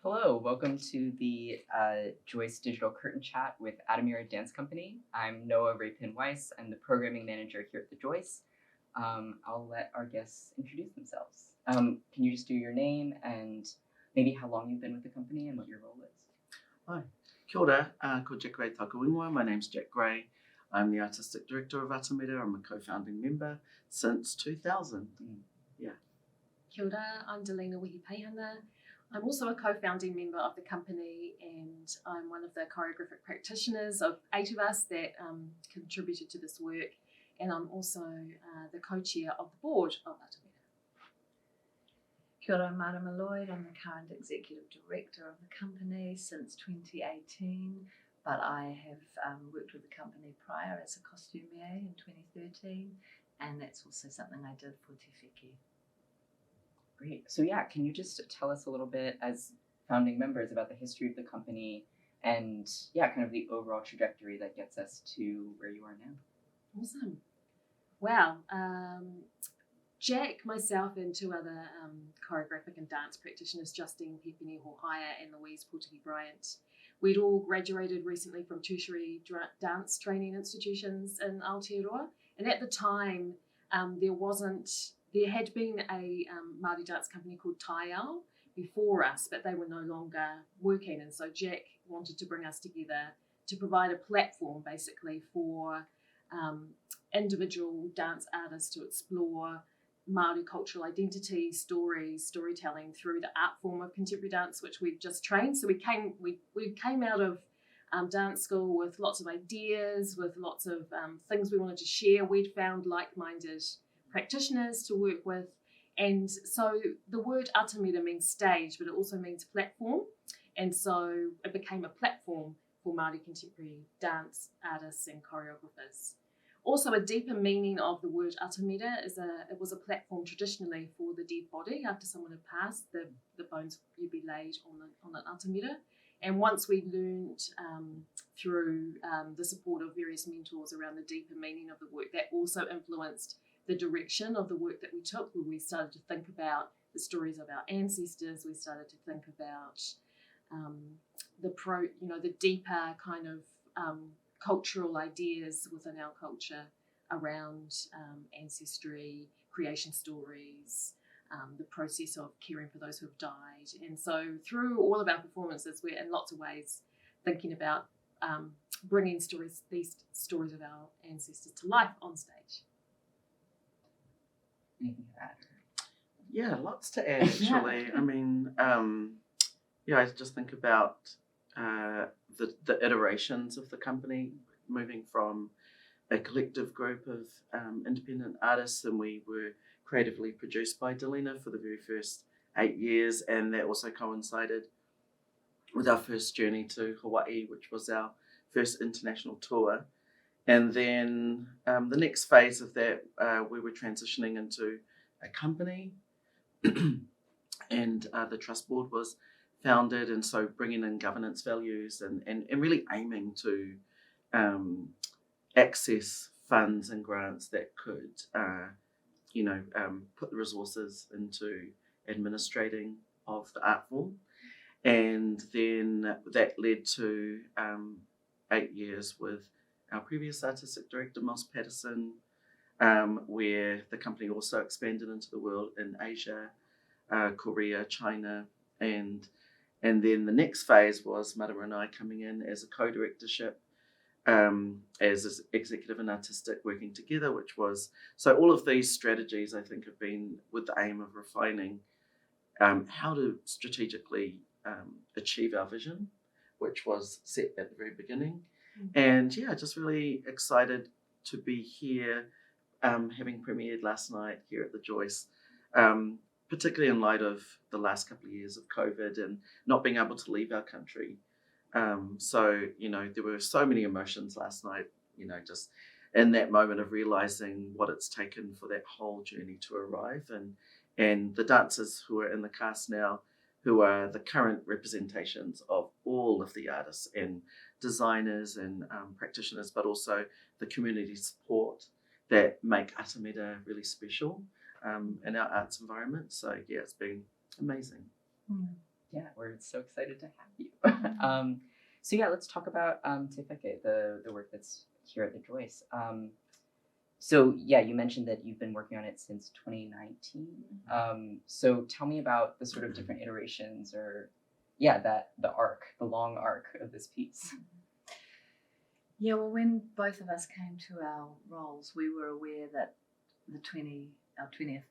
Hello, welcome to the Joyce Digital Curtain Chat with Atamira Dance Company. I'm Noah Rui-Piin Weiss. I'm the programming manager here at the Joyce. I'll let our guests introduce themselves. Can you just do your name and maybe how long you've been with the company and what your role is? Hi, kia ora, ko Jack Gray taku ingoa. My name's Jack Gray. I'm the artistic director of Atamira. I'm a co-founding member since 2000. Kia ora, I'm Dolina Wehipeihana. I'm also a co-founding member of the company, and I'm one of the choreographic practitioners of 8 of us that contributed to this work, and I'm also the co-chair of the board of Atamira. Kia ora, Marama Lloydd. I'm the current executive director of the company since 2018, but I have worked with the company prior as a costumier in 2013, and that's also something I did for Te Wheke. Great. So yeah, can you just tell us a little bit as founding members about the history of the company and kind of the overall trajectory that gets us to where you are now? Awesome. Wow. Jack, myself, and 2 other choreographic and dance practitioners, Justine Pepini Hohaya and Louise Portugi Bryant, we'd all graduated recently from tertiary dance training institutions in Aotearoa, and at the time there had been a Māori dance company called Taiao before us, but they were no longer working, and so Jack wanted to bring us together to provide a platform basically for individual dance artists to explore Māori cultural identity, stories, storytelling through the art form of contemporary dance, which we've just trained. So we came out of dance school with lots of ideas, with lots of things we wanted to share. We'd found like-minded practitioners to work with, and so the word Atamira means stage, but it also means platform, and so it became a platform for Māori contemporary dance artists and choreographers. Also, a deeper meaning of the word Atamira it was a platform traditionally for the dead body. After someone had passed, the bones would be laid on an Atamira, and once we learned through the support of various mentors around the deeper meaning of the work, that also influenced the direction of the work that we took, where we started to think about the stories of our ancestors. We started to think about the deeper kind of cultural ideas within our culture around ancestry, creation stories, the process of caring for those who have died. And so through all of our performances, we're in lots of ways thinking about bringing these stories of our ancestors to life on stage. Anything to add? Yeah, lots to add actually. I mean, I just think about the iterations of the company, moving from a collective group of independent artists, and we were creatively produced by Dolina for the very first 8 years, and that also coincided with our first journey to Hawaii, which was our first international tour. And then the next phase of that, we were transitioning into a company, and the trust board was founded, and so bringing in governance values and really aiming to access funds and grants that could, put the resources into administrating of the art form. And then that led to 8 years with our previous artistic director, Moss Patterson, where the company also expanded into the world in Asia, Korea, China, and then the next phase was Marama and I coming in as a co-directorship, as executive and artistic working together, which was, so all of these strategies I think have been with the aim of refining how to strategically achieve our vision, which was set at the very beginning. And just really excited to be here, having premiered last night here at the Joyce, particularly in light of the last couple of years of COVID and not being able to leave our country. So, there were so many emotions last night, just in that moment of realizing what it's taken for that whole journey to arrive, and the dancers who are in the cast now, who are the current representations of all of the artists and designers and practitioners, but also the community support that make Atamira really special in our arts environment. So it's been amazing. Yeah, we're so excited to have you. So yeah, let's talk about Te Wheke, the work that's here at the Joyce. So yeah, you mentioned that you've been working on it since 2019. So tell me about the sort of different iterations, or yeah, the long arc of this piece. Yeah, well, when both of us came to our roles, we were aware that our 20th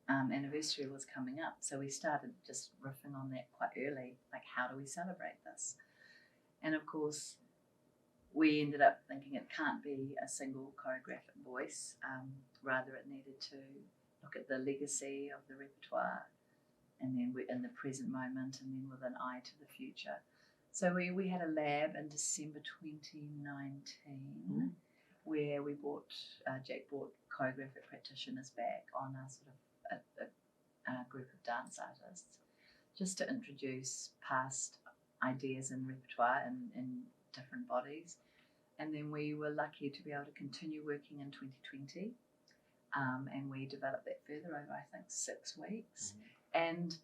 anniversary was coming up. So we started just riffing on that quite early, like how do we celebrate this? And of course, we ended up thinking it can't be a single choreographic voice. Rather, it needed to look at the legacy of the repertoire, and then we're in the present moment, and then with an eye to the future. So we had a lab in December 2019 where Jack brought choreographic practitioners back on a sort of a group of dance artists just to introduce past ideas and repertoire in different bodies. And then we were lucky to be able to continue working in 2020, and we developed that further over, I think, 6 weeks. And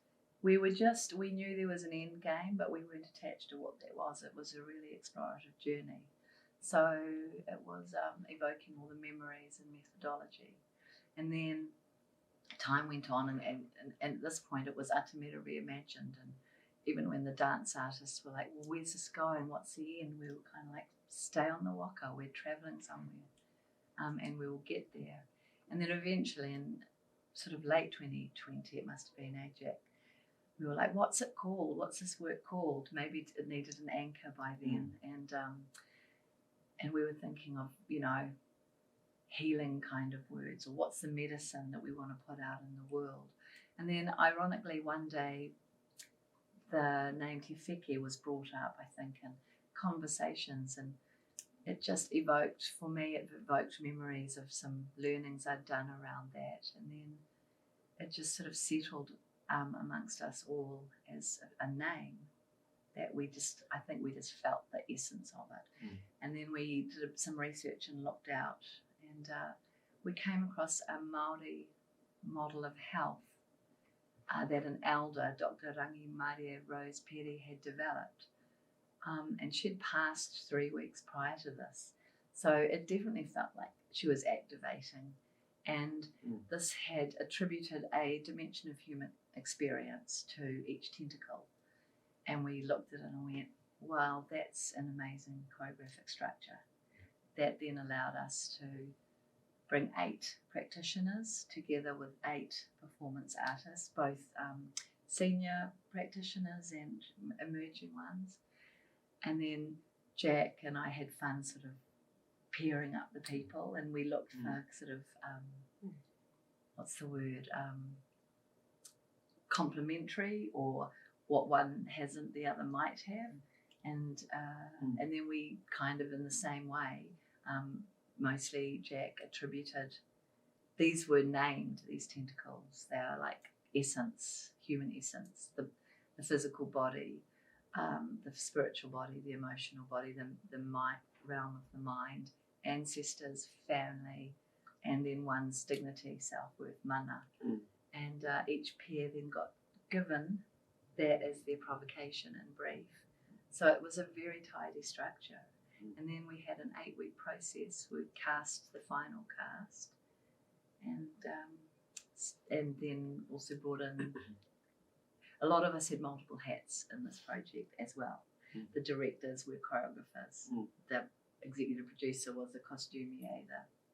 we knew there was an end game, but we weren't attached to what that was. It was a really explorative journey. So it was evoking all the memories and methodology. And then time went on, and at this point it was Atamira reimagined. And even when the dance artists were like, well, where's this going? What's the end? We were kind of like, stay on the waka, we're travelling somewhere, and we will get there. And then eventually in sort of late 2020, it must have been Jack, we were like, what's it called? What's this work called? Maybe it needed an anchor by then. And we were thinking of, healing kind of words, or what's the medicine that we want to put out in the world. And then ironically, one day, the name Te Wheke was brought up, I think, in conversations, and it just evoked memories of some learnings I'd done around that. And then it just sort of settled amongst us all as a name that I think we just felt the essence of it. And then we did some research and looked out, and we came across a Māori model of health that an elder, Dr. Rangi Maria Rose Perry, had developed. And she'd passed 3 weeks prior to this. So it definitely felt like she was activating. And this had attributed a dimension of human experience to each tentacle. And we looked at it and went, wow, that's an amazing choreographic structure. That then allowed us to bring 8 practitioners together with 8 performance artists, both senior practitioners and emerging ones. And then Jack and I had fun sort of pairing up the people, and we looked for sort of, what's the word, complementary, or what one hasn't the other might have. And then we kind of in the same way, mostly Jack attributed, these were named, these tentacles, they are like essence, human essence, the physical body, the spiritual body, the emotional body, the realm of the mind, ancestors, family, and then one's dignity, self-worth, mana. And each pair then got given that as their provocation and brief. So it was a very tidy structure. And then we had an 8-week process. We cast the final cast, and then also brought in, a lot of us had multiple hats in this project as well. The directors were choreographers. The executive producer was the costumier.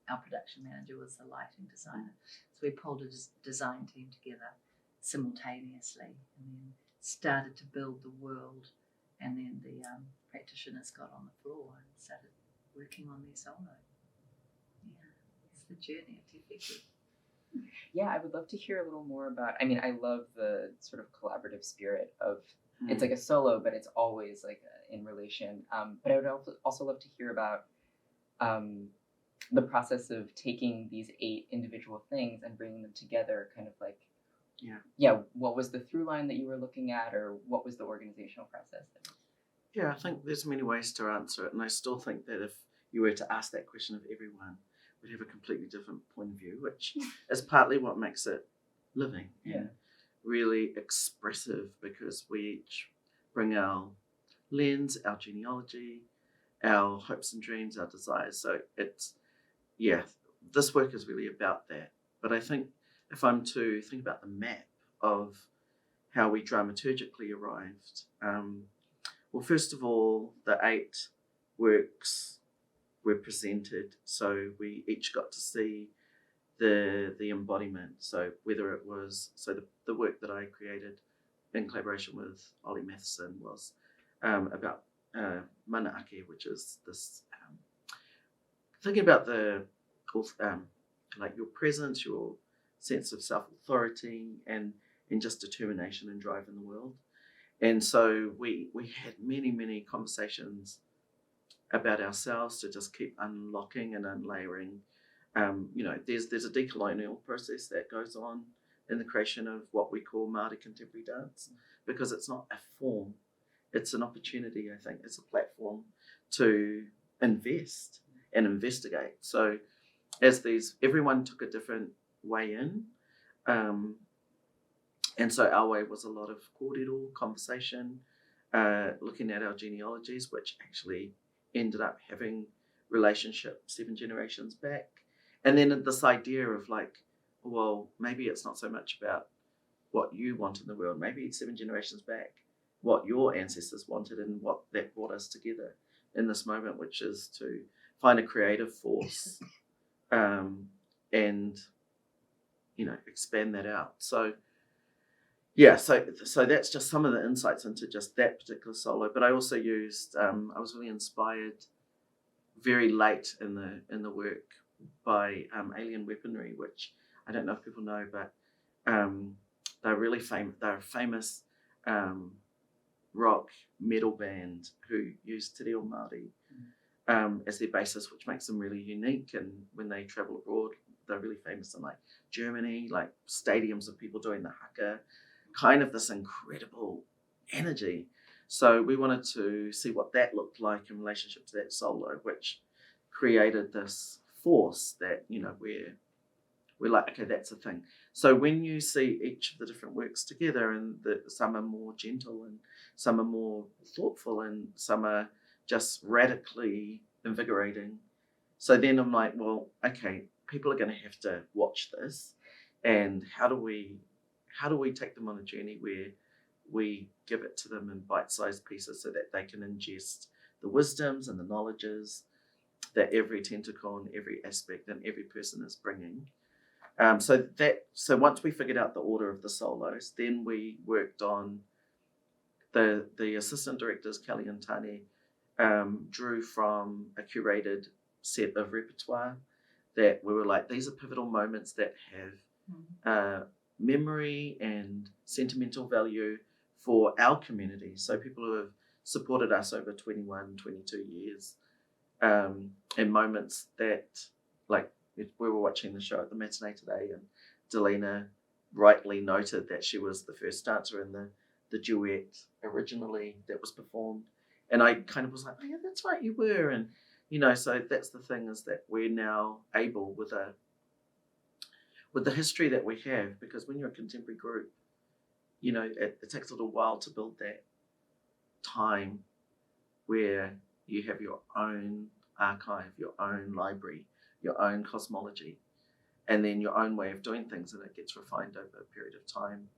Our production manager was the lighting designer. So we pulled a design team together simultaneously, and then started to build the world. And then the practitioners got on the floor and started working on their solo. Yeah, it's the journey of Te Wheke. Yeah, I would love to hear a little more about, I mean, I love the sort of collaborative spirit of, it's like a solo, but it's always like in relation. But I would also love to hear about the process of taking these 8 individual things and bringing them together, kind of like, what was the through line that you were looking at, or what was the organizational process? Yeah, I think there's many ways to answer it, and I still think that if you were to ask that question of everyone, we'd have a completely different point of view, which is partly what makes it living. really expressive because we each bring our lens, our genealogy, our hopes and dreams, our desires. So it's, this work is really about that. But I think if I'm to think about the map of how we dramaturgically arrived, well, first of all, the 8 works were presented, so we each got to see the embodiment. So whether it was, the work that I created in collaboration with Ollie Matheson was about manaake, which is this thinking about the like your presence, your sense of self-authority, and just determination and drive in the world. And so we had many conversations about ourselves to just keep unlocking and unlayering. There's a decolonial process that goes on in the creation of what we call Māori contemporary dance, because it's not a form, it's an opportunity. I think it's a platform to invest and investigate. So everyone took a different way in, and so our way was a lot of kōrero conversation, looking at our genealogies, which actually ended up having relationship 7 generations back. And then this idea of like, well, maybe it's not so much about what you want in the world, maybe 7 generations back, what your ancestors wanted, and what that brought us together in this moment, which is to find a creative force and expand that out. So so that's just some of the insights into just that particular solo. But I also used I was really inspired very late in the work by Alien Weaponry, which I don't know if people know, but they're really famous. They're a famous rock metal band who use te reo Māori as their basis, which makes them really unique. And when they travel abroad, they're really famous in like Germany, like stadiums of people doing the haka, kind of this incredible energy. So we wanted to see what that looked like in relationship to that solo, which created this force that, we're like, okay, that's a thing. So when you see each of the different works together, and some are more gentle and some are more thoughtful and some are just radically invigorating. So then I'm like, well, okay, people are going to have to watch this, and how do we take them on a journey where we give it to them in bite-sized pieces so that they can ingest the wisdoms and the knowledges that every tentacle and every aspect and every person is bringing. So once we figured out the order of the solos, then we worked on the assistant directors, Kelly and Tani, drew from a curated set of repertoire that we were like, these are pivotal moments that have memory and sentimental value for our community. So people who have supported us over 21, 22 years, and moments that, like, we were watching the show at the matinee today, and Dolina rightly noted that she was the first dancer in the duet originally that was performed. And I kind of was like, oh yeah, that's right, you were. And, so that's the thing, is that we're now able with the history that we have, because when you're a contemporary group, it takes a little while to build that time where you have your own archive, your own library, your own cosmology, and then your own way of doing things, and it gets refined over a period of time.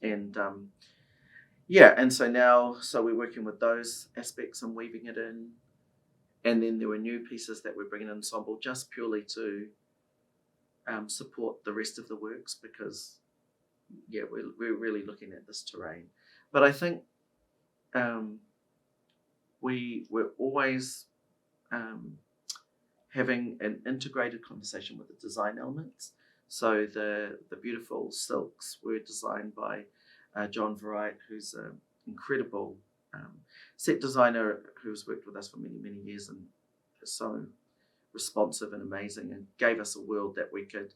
And and so we're working with those aspects and weaving it in. And then there were new pieces that we're bringing in ensemble just purely to support the rest of the works, because we're really looking at this terrain. But I think we were always having an integrated conversation with the design elements. So the beautiful silks were designed by John Varight, who's an incredible set designer who's worked with us for many years, and is so responsive and amazing, and gave us a world that we could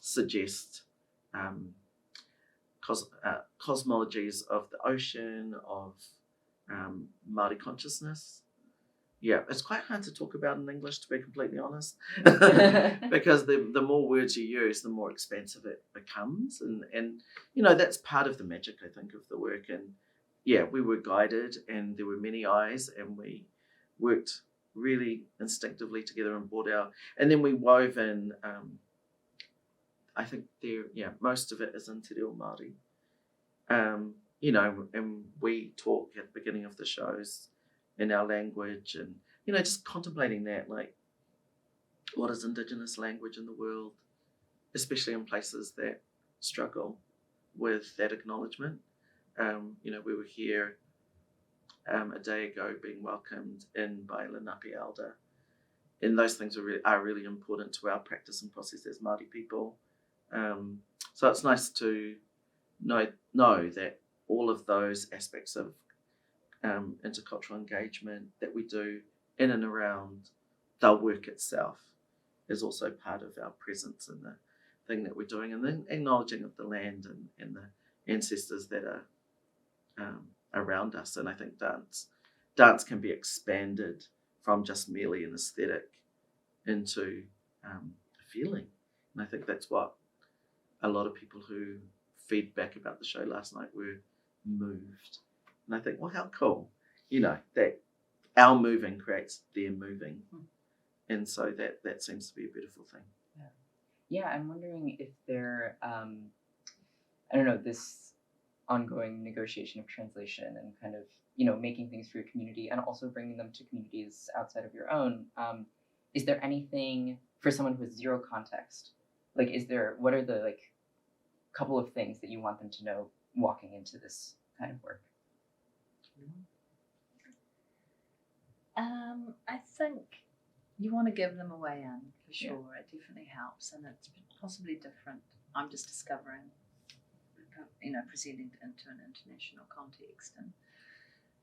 suggest cosmologies of the ocean, of Māori consciousness, yeah, it's quite hard to talk about in English, to be completely honest, because the more words you use, the more expansive it becomes, and that's part of the magic, I think, of the work. And yeah, we were guided, and there were many eyes, and we worked really instinctively together and and then we wove in. I think most of it is in Te Reo Māori. And we talk at the beginning of the shows in our language, and just contemplating that, like, what is Indigenous language in the world, especially in places that struggle with that acknowledgement. We were here a day ago being welcomed in by Lenape Elder, and those things are really important to our practice and process as Māori people. So it's nice to know that all of those aspects of intercultural engagement that we do in and around the work itself is also part of our presence in the thing that we're doing, and the acknowledging of the land and the ancestors that are around us. And I think dance can be expanded from just merely an aesthetic into a feeling. And I think that's what a lot of people who feedback about the show last night were moved. And I think, well, how cool, that our moving creates their moving. And so that seems to be a beautiful thing. Yeah, I'm wondering if there, this ongoing negotiation of translation and kind of, making things for your community and also bringing them to communities outside of your own. Is there anything for someone who has zero context? Like, what are the couple of things that you want them to know walking into this kind of work? I think you want to give them a way in, for sure. Yeah. It definitely helps, and it's possibly different. I'm just discovering, presenting into an international context. And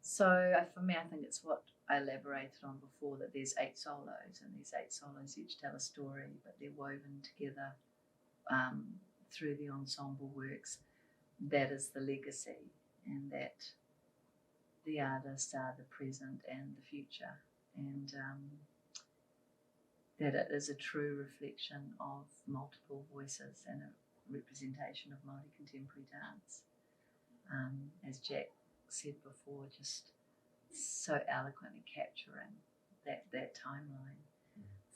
so for me, I think it's what I elaborated on before, that there's 8 solos, and these 8 solos each tell a story, but they're woven together through the ensemble works. That is the legacy, and that the artists are the present and the future, and that it is a true reflection of multiple voices and a representation of Māori contemporary dance. As Jack said before, just so eloquently capturing that timeline.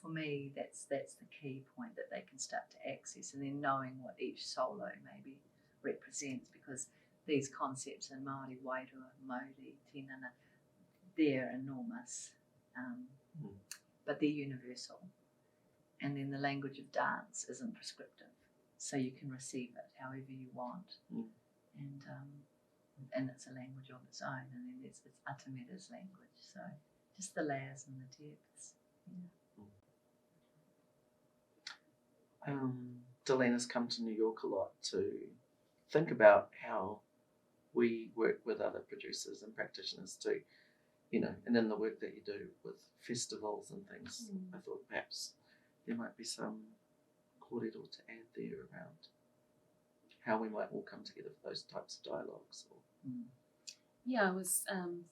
For me, that's the key point that they can start to access, and then knowing what each solo maybe represents, because these concepts in Māori, Wairua, Māori, Tinana, they're enormous, but they're universal. And then the language of dance isn't prescriptive, so you can receive it however you want. And it's a language of its own, and then it's Atamira's language, so just the layers and the depths. Dolina's come to New York a lot to think about how we work with other producers and practitioners too, and in the work that you do with festivals and things. I thought perhaps there might be some kōrero to add there around how we might all come together for those types of dialogues. Yeah, I was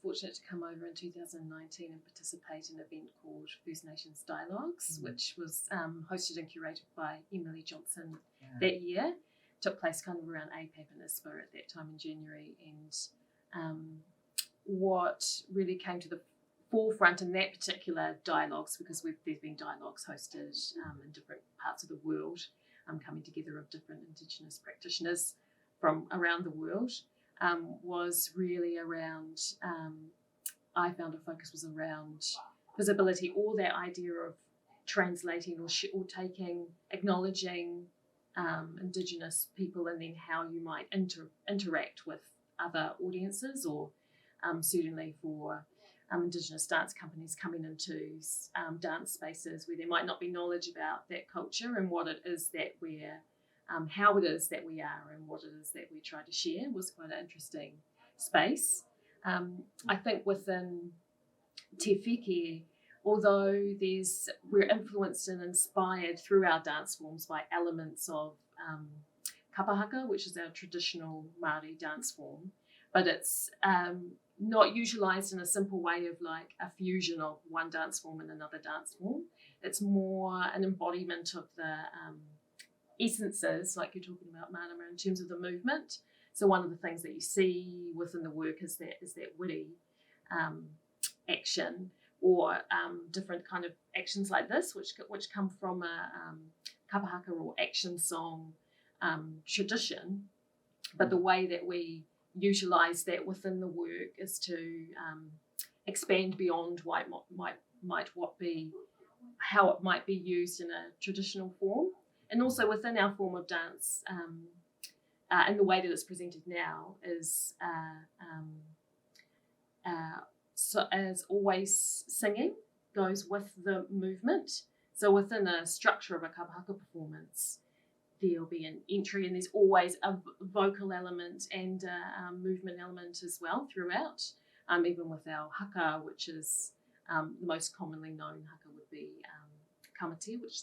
fortunate to come over in 2019 and participate in an event called First Nations Dialogues, which was hosted and curated by Emily Johnson that year. Took place kind of around APAP and ISPA at that time in January, and what really came to the forefront in that particular dialogues, because there's been dialogues hosted in different parts of the world, coming together of different Indigenous practitioners from around the world, was really around, I found a focus was around visibility, or that idea of translating or taking, acknowledging Indigenous people, and then how you might interact with other audiences, or certainly for Indigenous dance companies coming into dance spaces where there might not be knowledge about that culture and what it is that we're, how it is that we are and what it is that we try to share, was quite an interesting space. I think within Te Wheke, although we're influenced and inspired through our dance forms by elements of kapahaka, which is our traditional Māori dance form, but it's not utilized in a simple way of like a fusion of one dance form and another dance form. It's more an embodiment of the essences, like you're talking about, Marama, in terms of the movement. So one of the things that you see within the work is that witty action, or different kind of actions like this, which come from a kapahaka or action song tradition. But the way that we utilize that within the work is to expand beyond what how it might be used in a traditional form, and also within our form of dance. And the way that it's presented now is so as always, singing goes with the movement. So within a structure of a kapahaka performance, there'll be an entry, and there's always a vocal element and a movement element as well throughout. Even with our haka, which is the most commonly known haka would be kamate, which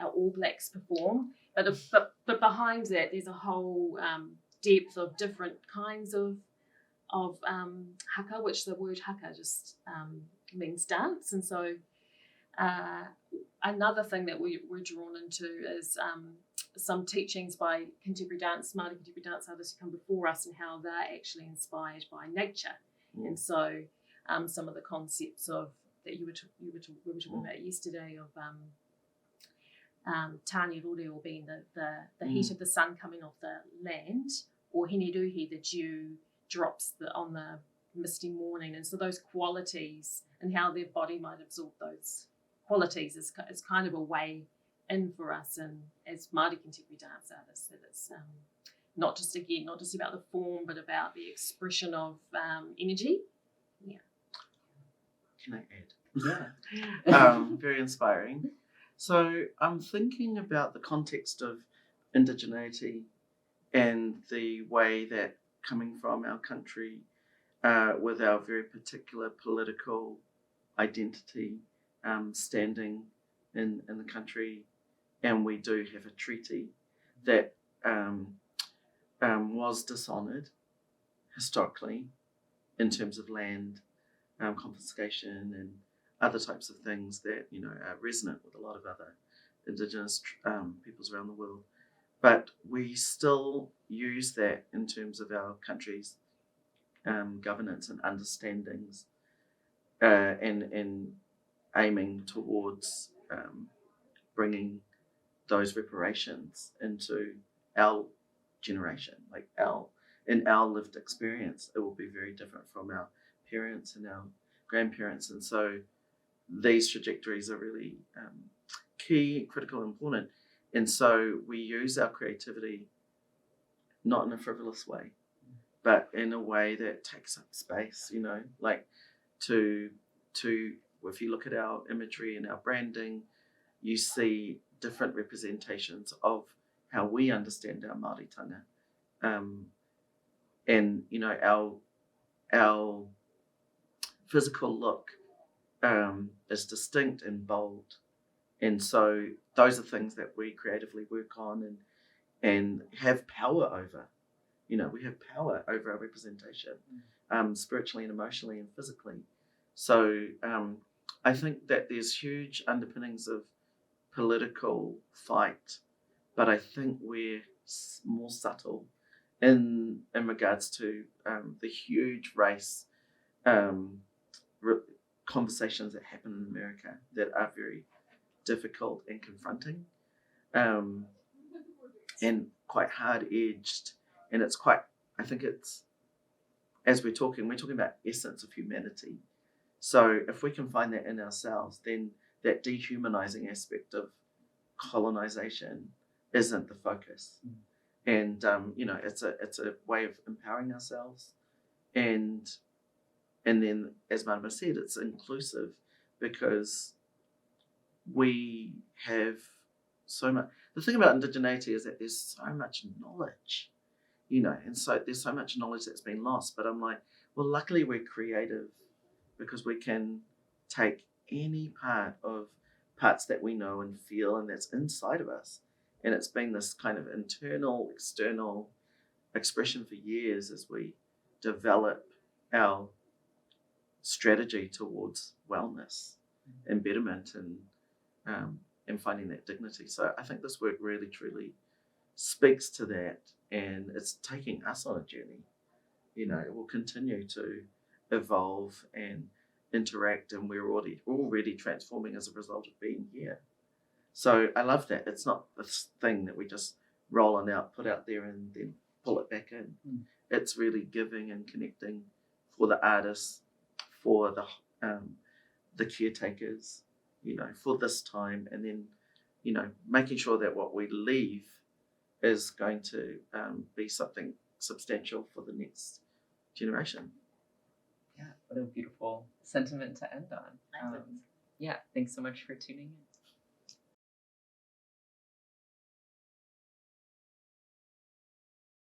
our All Blacks perform. But behind that, there's a whole depth of different kinds of haka, which the word haka just means dance. And so another thing that we're drawn into is some teachings by Māori contemporary dance artists who come before us, and how they're actually inspired by nature. And so some of the concepts of that we were talking about yesterday of Tāne Rore, or being the heat of the sun coming off the land, or Hine Ruhi, the dew drops on the misty morning. And so those qualities and how their body might absorb those qualities is kind of a way in for us, and as Māori contemporary dance artists, that it's not just about the form, but about the expression of energy. Yeah. Can I add? Yeah. Very inspiring. So I'm thinking about the context of indigeneity and the way that coming from our country with our very particular political identity, standing in the country, and we do have a treaty that was dishonoured historically in terms of land confiscation and other types of things that are resonant with a lot of other Indigenous peoples around the world. But we still use that in terms of our country's governance and understandings, and aiming towards bringing those reparations into our generation, like in our lived experience. It will be very different from our parents and our grandparents, and so these trajectories are really key, critical, important. And so we use our creativity not in a frivolous way, but in a way that takes up space, like to if you look at our imagery and our branding, you see different representations of how we understand our Māoritanga. And our physical look is distinct and bold. And so those are things that we creatively work on and have power over. We have power over our representation, spiritually and emotionally and physically. So I think that there's huge underpinnings of political fight, but I think we're more subtle in regards to the huge race conversations that happen in America that are very difficult and confronting, and quite hard-edged. And it's quite, I think it's, as we're talking about essence of humanity. So if we can find that in ourselves, then that dehumanizing aspect of colonization isn't the focus. And it's a way of empowering ourselves, and then, as Marama said, it's inclusive because we have so much. The thing about indigeneity is that there's so much knowledge, and so there's so much knowledge that's been lost. But I'm like, well, luckily we're creative because we can take any parts that we know and feel, and that's inside of us. And it's been this kind of internal, external expression for years as we develop our strategy towards wellness, and betterment, and finding that dignity. So I think this work really truly speaks to that, and it's taking us on a journey. You know, it will continue to evolve and interact, and we're already transforming as a result of being here. So I love that. It's not this thing that we just roll on out, put out there, and then pull it back in. It's really giving and connecting for the artists, for the caretakers, you know, for this time, and then, you know, making sure that what we leave is going to be something substantial for the next generation. Yeah, what a beautiful sentiment to end on. Yeah, thanks so much for tuning in.